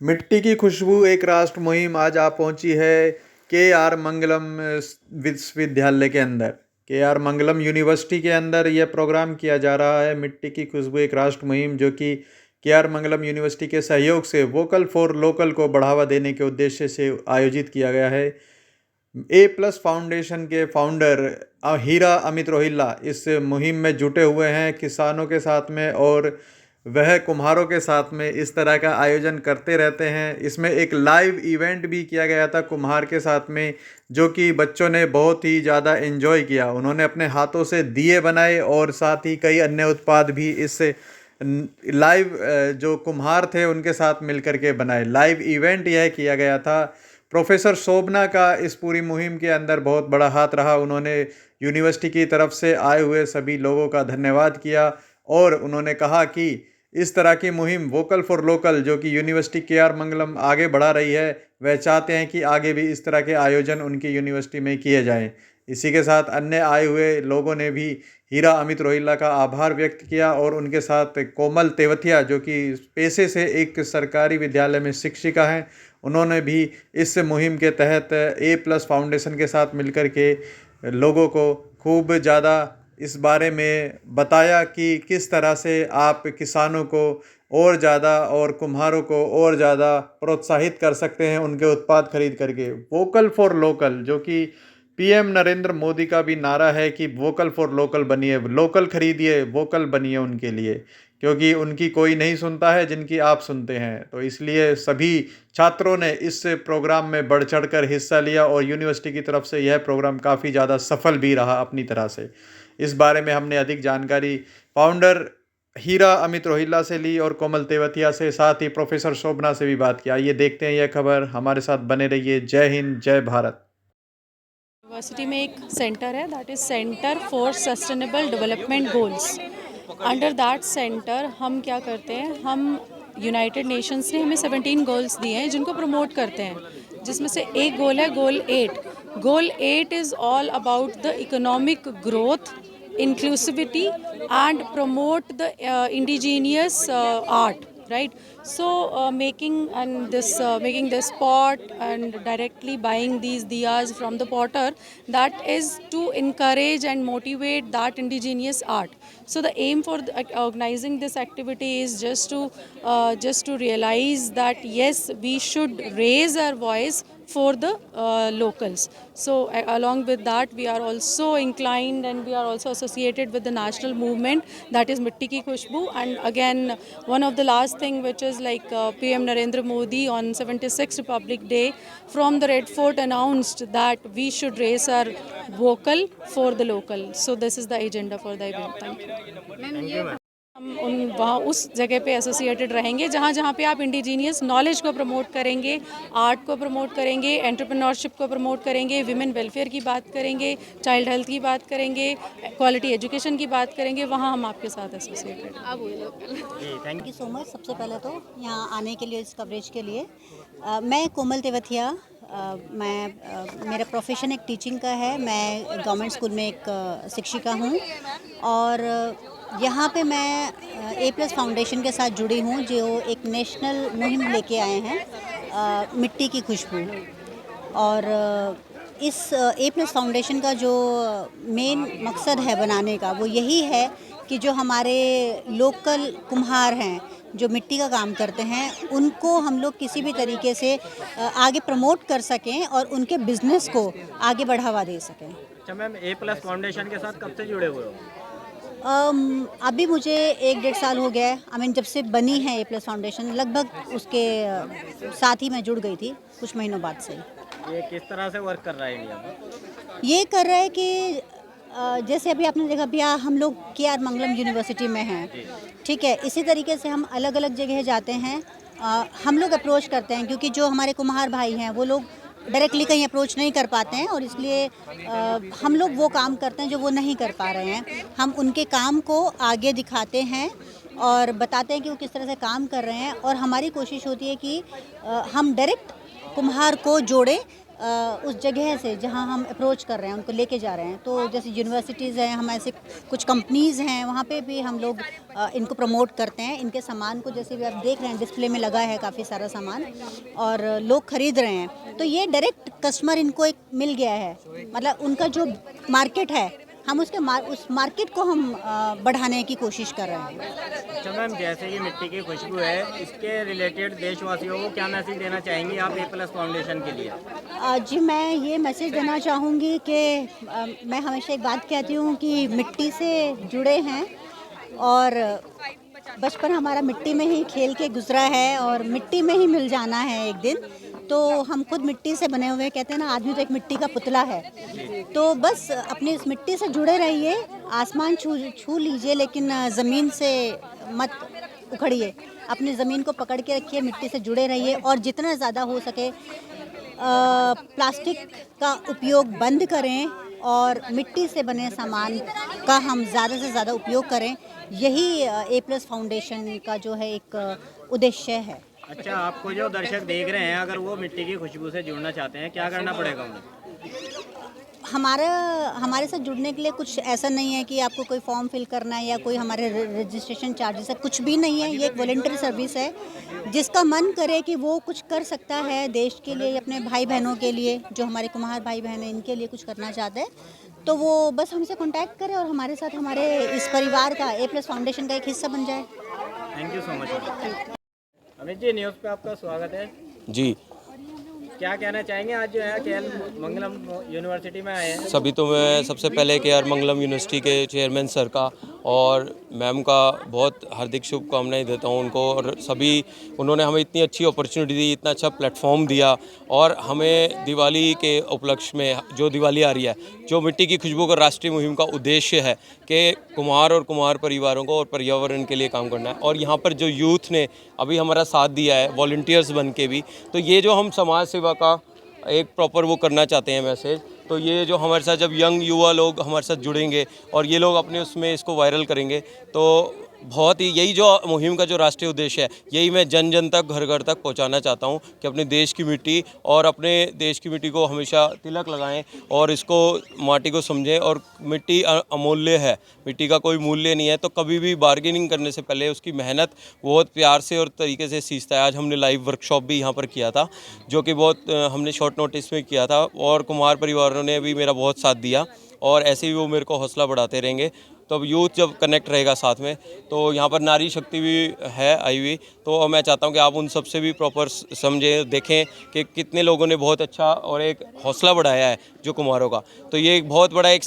मिट्टी की खुशबू एक राष्ट्र मुहिम आज आ पहुंची है के आर मंगलम विश्वविद्यालय के अंदर। के आर मंगलम यूनिवर्सिटी के अंदर यह प्रोग्राम किया जा रहा है, मिट्टी की खुशबू एक राष्ट्र मुहिम, जो कि के आर मंगलम यूनिवर्सिटी के सहयोग से वोकल फॉर लोकल को बढ़ावा देने के उद्देश्य से आयोजित किया गया है। A+ फाउंडेशन के फाउंडर हीरा अमित रोहिल्ला इस मुहिम में जुटे हुए हैं किसानों के साथ में, और वह कुम्हारों के साथ में इस तरह का आयोजन करते रहते हैं। इसमें एक लाइव इवेंट भी किया गया था कुम्हार के साथ में, जो कि बच्चों ने बहुत ही ज़्यादा एंजॉय किया। उन्होंने अपने हाथों से दिए बनाए और साथ ही कई अन्य उत्पाद भी इस लाइव जो कुम्हार थे उनके साथ मिलकर के बनाए। लाइव इवेंट यह किया गया था। प्रोफेसर शोभना का इस पूरी मुहिम के अंदर बहुत बड़ा हाथ रहा। उन्होंने यूनिवर्सिटी की तरफ से आए हुए सभी लोगों का धन्यवाद किया, और उन्होंने कहा कि इस तरह की मुहिम वोकल फॉर लोकल जो कि यूनिवर्सिटी के.आर. मंगलम आगे बढ़ा रही है, वह चाहते हैं कि आगे भी इस तरह के आयोजन उनकी यूनिवर्सिटी में किए जाएं। इसी के साथ अन्य आए हुए लोगों ने भी हीरा अमित रोहिल्ला का आभार व्यक्त किया, और उनके साथ कोमल तेवतिया जो कि पेशे से एक सरकारी विद्यालय में शिक्षिका हैं, उन्होंने भी इस मुहिम के तहत A+ फाउंडेशन के साथ मिलकर के लोगों को खूब ज़्यादा इस बारे में बताया कि किस तरह से आप किसानों को और ज़्यादा और कुम्हारों को और ज़्यादा प्रोत्साहित कर सकते हैं उनके उत्पाद खरीद करके। वोकल फॉर लोकल, जो कि PM नरेंद्र मोदी का भी नारा है कि वोकल फॉर लोकल बनिए, लोकल खरीदिए, वोकल बनिए उनके लिए, क्योंकि उनकी कोई नहीं सुनता है जिनकी आप सुनते हैं। तो इसलिए सभी छात्रों ने इस प्रोग्राम में बढ़ चढ़कर हिस्सा लिया, और यूनिवर्सिटी की तरफ से यह प्रोग्राम काफ़ी ज़्यादा सफल भी रहा अपनी तरह से। इस बारे में हमने अधिक जानकारी फाउंडर हीरा अमित रोहिल्ला से ली और कोमल तेवतिया से, साथ ही प्रोफेसर शोभना से भी बात किया। ये देखते हैं यह खबर, हमारे साथ बने रहिए। जय हिंद, जय भारत। यूनिवर्सिटी में एक सेंटर है, that is centre for sustainable development goals. Under that centre हम क्या करते हैं, हम यूनाइटेड नेशंस ने हमें 17 गोल्स दिए हैं जिनको प्रमोट करते हैं, जिसमें से एक गोल है गोल 8। गोल 8 is all about the economic growth, inclusivity and promote the indigenous art, right? So making this pot and directly buying these diyas from the potter, that is to encourage and motivate that indigenous art. So the aim for organizing this activity is just to realize that yes, we should raise our voice for the locals. So along with that, we are also inclined and we are also associated with the national movement, that is Mitti Ki Khushboo. And again, one of the last thing which is like PM Narendra Modi on 76th Republic Day from the Red Fort announced that we should raise our vocal for the local. So this is the agenda for the event. Thank you. हम वहाँ उस जगह पे associated रहेंगे जहाँ जहाँ पे आप इंडिजीनियस नॉलेज को प्रमोट करेंगे, आर्ट को प्रमोट करेंगे, एंटरप्रेन्योरशिप को प्रमोट करेंगे, विमेन वेलफेयर की बात करेंगे, चाइल्ड हेल्थ की बात करेंगे, क्वालिटी एजुकेशन की बात करेंगे, वहाँ हम आपके साथ एसोसिएटेड हैं। Thank you so much. सबसे पहले तो यहाँ आने के लिए, इस कवरेज के लिए। मैं कोमल तेवतिया, मेरा प्रोफेशन एक टीचिंग का है। मैं गवर्नमेंट स्कूल में एक शिक्षिका हूँ, और यहाँ पे मैं A+ फाउंडेशन के साथ जुड़ी हूँ, जो एक नेशनल मुहिम लेके आए हैं, मिट्टी की खुशबू। और इस A+ फाउंडेशन का जो मेन मकसद है बनाने का, वो यही है कि जो हमारे लोकल कुम्हार हैं, जो मिट्टी का काम करते हैं, उनको हम लोग किसी भी तरीके से आगे प्रमोट कर सकें और उनके बिजनेस को आगे बढ़ावा दे सकें। अच्छा मैम, A+ फाउंडेशन के साथ कब से जुड़े हुए हो? अभी मुझे 1-1.5 साल हो गया है। जब से बनी है A+ फाउंडेशन, लगभग उसके साथ ही मैं जुड़ गई थी कुछ महीनों बाद से। ये किस तरह से वर्क कर रहा है इंडिया? ये कर रहा है कि जैसे अभी आपने देखा, अभी हम लोग के.आर. मंगलम यूनिवर्सिटी में हैं, ठीक है। इसी तरीके से हम अलग अलग जगह जाते हैं, हम लोग अप्रोच करते हैं, क्योंकि जो हमारे कुम्हार भाई हैं वो लोग डायरेक्टली कहीं अप्रोच नहीं कर पाते हैं, और इसलिए हम लोग वो काम करते हैं जो वो नहीं कर पा रहे हैं। हम उनके काम को आगे दिखाते हैं और बताते हैं कि वो किस तरह से काम कर रहे हैं, और हमारी कोशिश होती है कि हम डायरेक्ट कुम्हार को जोड़ें उस जगह से जहाँ हम अप्रोच कर रहे हैं उनको लेके जा रहे हैं। तो जैसे यूनिवर्सिटीज़ हैं, हम ऐसे कुछ कंपनीज़ हैं, वहाँ पे भी हम लोग इनको प्रमोट करते हैं। इनके सामान को जैसे भी आप देख रहे हैं डिस्प्ले में लगा है काफ़ी सारा सामान और लोग खरीद रहे हैं। तो ये डायरेक्ट कस्टमर इनको एक मिल गया है, मतलब उनका जो मार्केट है हम उस मार्केट को हम बढ़ाने की कोशिश कर रहे हैं। अच्छा मैम, जैसे ये मिट्टी की खुशबू है, इसके रिलेटेड देशवासियों को क्या मैसेज देना चाहेंगी आप ए+ फाउंडेशन के लिए? जी, मैं ये मैसेज देना चाहूँगी कि मैं हमेशा एक बात कहती हूँ कि मिट्टी से जुड़े हैं और बचपन हमारा मिट्टी में ही खेल के गुजरा है और मिट्टी में ही मिल जाना है एक दिन। तो हम खुद मिट्टी से बने हुए, कहते हैं ना आदमी तो एक मिट्टी का पुतला है। तो बस अपनी इस मिट्टी से जुड़े रहिए, आसमान छू लीजिए लेकिन ज़मीन से मत उखड़िए। अपनी ज़मीन को पकड़ के रखिए, मिट्टी से जुड़े रहिए और जितना ज़्यादा हो सके प्लास्टिक का उपयोग बंद करें और मिट्टी से बने सामान का हम ज़्यादा से ज़्यादा उपयोग करें। यही ए+ फाउंडेशन का जो है एक उद्देश्य है। अच्छा, आपको जो दर्शक देख रहे हैं, अगर वो मिट्टी की खुशबू से जुड़ना चाहते हैं, क्या करना पड़ेगा उन्हें? हमारे साथ जुड़ने के लिए कुछ ऐसा नहीं है कि आपको कोई फॉर्म फिल करना है या कोई हमारे रजिस्ट्रेशन चार्जेस है, कुछ भी नहीं है। ये एक वॉलंटरी सर्विस है। जिसका मन करे कि वो कुछ कर सकता है देश के लिए, अपने भाई बहनों के लिए, जो हमारे कुम्हार भाई बहन हैं इनके लिए कुछ करना चाहते हैं, तो वो बस हमसे कांटेक्ट करें और हमारे साथ हमारे इस परिवार का ए+ फाउंडेशन का एक हिस्सा बन जाए। Thank you so much. Amit ji, news पे आपका स्वागत है जी। क्या कहना चाहेंगे? आज जो है KR मंगलम यूनिवर्सिटी में आए हैं। सभी तो मैं सबसे पहले KR मंगलम यूनिवर्सिटी के चेयरमैन सर का और मैम का बहुत हार्दिक शुभकामनाएं देता हूं उनको, और सभी उन्होंने हमें इतनी अच्छी अपॉर्चुनिटी दी, इतना अच्छा प्लेटफॉर्म दिया और हमें दिवाली के उपलक्ष्य में, जो दिवाली आ रही है, जो मिट्टी की खुशबू का राष्ट्रीय मुहिम का उद्देश्य है कि कुम्हार और कुम्हार परिवारों को और पर्यावरण के लिए काम करना है। और यहाँ पर जो यूथ ने अभी हमारा साथ दिया है वॉलंटियर्स बन के भी, तो ये जो हम समाज सेवा का एक प्रॉपर वो करना चाहते हैं मैसेज, तो ये जो हमारे साथ जब यंग युवा लोग हमारे साथ जुड़ेंगे और ये लोग अपने उसमें इसको वायरल करेंगे, तो बहुत ही यही जो मुहिम का जो राष्ट्रीय उद्देश्य है, यही मैं जन जन तक, घर घर तक पहुंचाना चाहता हूं कि अपने देश की मिट्टी और अपने देश की मिट्टी को हमेशा तिलक लगाएं और इसको माटी को समझें। और मिट्टी अमूल्य है, मिट्टी का कोई मूल्य नहीं है, तो कभी भी बार्गेनिंग करने से पहले उसकी मेहनत बहुत प्यार से और तरीके से सीखता है। आज हमने लाइव वर्कशॉप भी यहाँ पर किया था, जो कि बहुत हमने शॉर्ट नोटिस में किया था और कुम्हार परिवारों ने भी मेरा बहुत साथ दिया और ऐसे ही वो मेरे को हौसला बढ़ाते रहेंगे। तो अब यूथ जब कनेक्ट रहेगा साथ में, तो यहाँ पर नारी शक्ति भी है आई हुई, तो मैं चाहता हूँ कि आप उन सब से भी प्रॉपर समझें, देखें कि कितने लोगों ने बहुत अच्छा और एक हौसला बढ़ाया है जो कुम्हारों का। तो ये एक बहुत बड़ा एक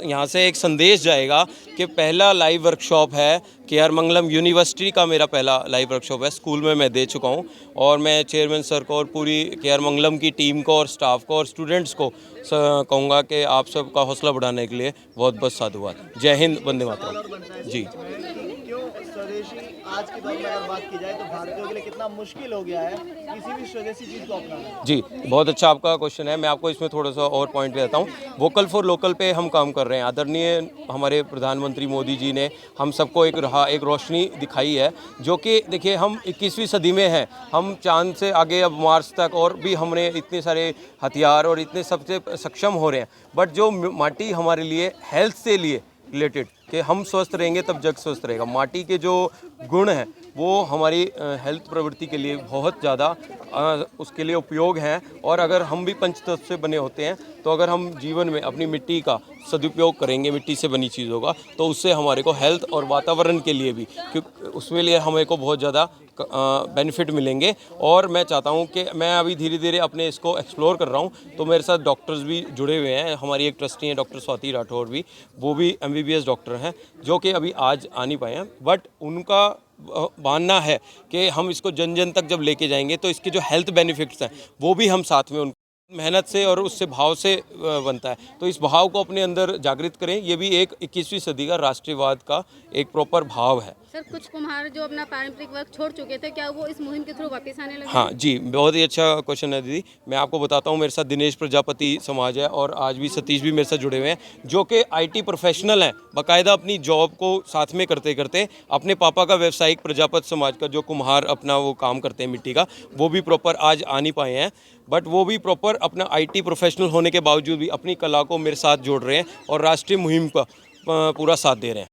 यहाँ से एक संदेश जाएगा कि पहला लाइव वर्कशॉप है KR मंगलम यूनिवर्सिटी का, मेरा पहला लाइव वर्कशॉप है, स्कूल में मैं दे चुका हूँ। और मैं चेयरमैन सर को और पूरी KR मंगलम की टीम को और स्टाफ को और स्टूडेंट्स को कहूँगा कि आप सबका हौसला बढ़ाने के लिए बहुत बहुत साधुवाद। जय हिंद, वंदे मातरम जी। क्यों स्वदेशी आज के दौर में अगर बात की जाए तो भारतीयों के लिए कितना मुश्किल हो गया है किसी भी स्वदेशी चीज़ को अपनाना? जी, बहुत अच्छा आपका क्वेश्चन है। मैं आपको इसमें थोड़ा सा और पॉइंट देता हूँ। वोकल फॉर लोकल पे हम काम कर रहे हैं। आदरणीय हमारे प्रधानमंत्री मोदी जी ने हम सबको एक रोशनी दिखाई है, जो कि देखिए हम 21वीं सदी में हैं, हम चांद से आगे अब मार्स तक, और भी हमने इतने सारे हथियार और इतने सबसे सक्षम हो रहे हैं, बट जो माटी हमारे लिए हेल्थ से लिए रिलेटेड, कि हम स्वस्थ रहेंगे तब जग स्वस्थ रहेगा। माटी के जो गुण हैं वो हमारी हेल्थ प्रवृत्ति के लिए बहुत ज़्यादा उसके लिए उपयोग हैं। और अगर हम भी पंचतत्व से बने होते हैं, तो अगर हम जीवन में अपनी मिट्टी का सदुपयोग करेंगे, मिट्टी से बनी चीज़ों का, तो उससे हमारे को हेल्थ और वातावरण के लिए भी, क्योंकि उसमें लिए हमें को बहुत ज़्यादा बेनिफिट मिलेंगे। और मैं चाहता हूं कि मैं अभी धीरे धीरे अपने इसको एक्सप्लोर कर रहा हूं, तो मेरे साथ डॉक्टर्स भी जुड़े हुए हैं। हमारी एक ट्रस्टी हैं डॉक्टर स्वाति राठौर भी, वो भी MBBS डॉक्टर हैं, जो कि अभी आज आ नहीं पाए हैं, बट उनका मानना है कि हम इसको जन जन तक जब लेके जाएंगे तो इसके जो हेल्थ बेनिफिट्स हैं वो भी हम साथ में मेहनत से और उससे भाव से बनता है। तो इस भाव को अपने अंदर जागृत करें। ये भी एक 21वीं सदी का राष्ट्रीयवाद का एक प्रॉपर भाव है। सर कुछ कुम्हार जो अपना पारंपरिक वर्क छोड़ चुके थे, क्या वो इस मुहिम के थ्रू वापस आने लगे? हाँ जी, बहुत ही अच्छा क्वेश्चन है दीदी। मैं आपको बताता हूँ, मेरे साथ दिनेश प्रजापति समाज है और आज भी सतीश भी मेरे साथ जुड़े हुए हैं, जो कि आईटी प्रोफेशनल हैं, बाकायदा अपनी जॉब को साथ में करते करते अपने पापा का व्यावसायिक प्रजापति समाज का जो कुम्हार अपना वो काम करते हैं मिट्टी का, वो भी प्रॉपर आज आ नहीं पाए हैं, बट वो भी प्रॉपर अपना आईटी प्रोफेशनल होने के बावजूद भी अपनी कला को मेरे साथ जोड़ रहे हैं और राष्ट्रीय मुहिम का पूरा साथ दे रहे हैं।